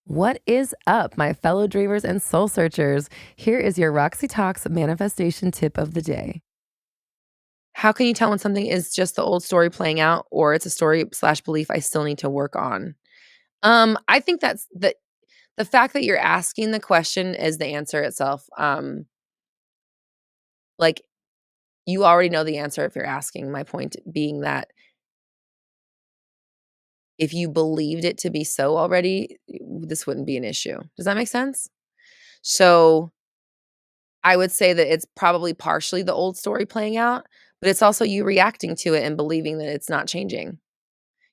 What is up, my fellow dreamers and soul searchers? Here is your Roxy Talks manifestation tip of the day. How can you tell when something is just the old story playing out or it's a story slash belief I still need to work on? I think that's the fact that you're asking the question is the answer itself. Like you already know the answer if you're asking. My point being that if you believed it to be so already, this wouldn't be an issue. Does that make sense? So I would say that it's probably partially the old story playing out, but it's also you reacting to it and believing that it's not changing.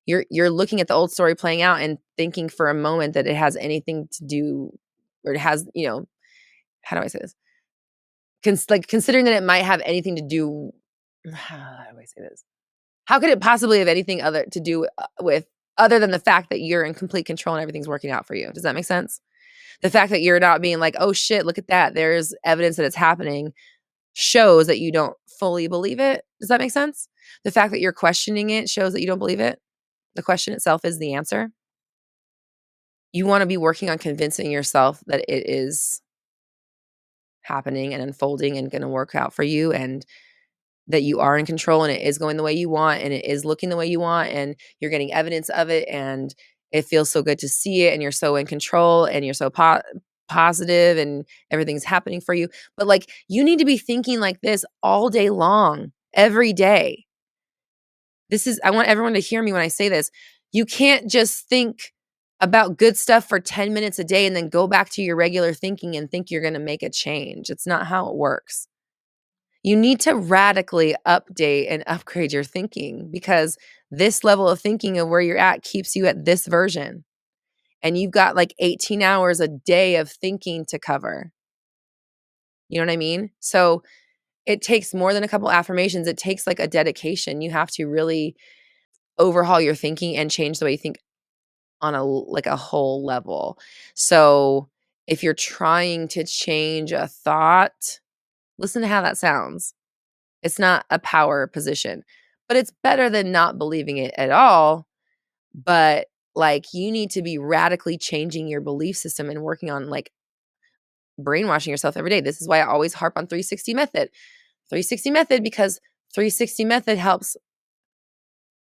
You're looking at the old story playing out and thinking for a moment that it has anything to do or it has, how do I say this? Considering that it might have anything to do how do I say this? How could it possibly have anything other to do with other than the fact that you're in complete control and everything's working out for you? Does that make sense? The fact that you're not being like, "Oh shit, look at that. There's evidence that it's happening." Shows that you don't fully believe it. Does that make sense? The fact that you're questioning it shows that you don't believe it. The question itself is the answer. You want to be working on convincing yourself that it is happening and unfolding and going to work out for you and that you are in control and it is going the way you want and it is looking the way you want and you're getting evidence of it and it feels so good to see it and you're so in control and you're so positive and everything's happening for you. But like you need to be thinking like this all day long, every day. I want everyone to hear me when I say this. You can't just think about good stuff for 10 minutes a day and then go back to your regular thinking and think you're going to make a change. It's not how it works. You need to radically update and upgrade your thinking because this level of thinking of where you're at keeps you at this version. And you've got like 18 hours a day of thinking to cover. You know what I mean? So it takes more than a couple affirmations. It takes like a dedication. You have to really overhaul your thinking and change the way you think on a whole level. So if you're trying to change a thought, listen to how that sounds. It's not a power position, but it's better than not believing it at all. But like you need to be radically changing your belief system and working on like brainwashing yourself every day. This is why I always harp on 360 method. 360 method because 360 method helps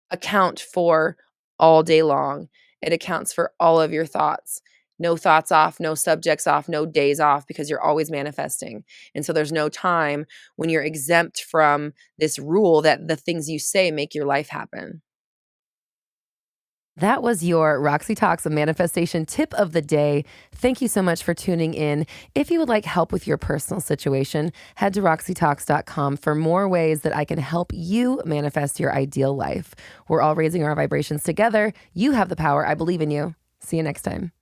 account for all day long. It accounts for all of your thoughts. No thoughts off, no subjects off, no days off because you're always manifesting. And so there's no time when you're exempt from this rule that the things you say make your life happen. That was your Roxy Talks manifestation tip of the day. Thank you so much for tuning in. If you would like help with your personal situation, head to roxytalks.com for more ways that I can help you manifest your ideal life. We're all raising our vibrations together. You have the power. I believe in you. See you next time.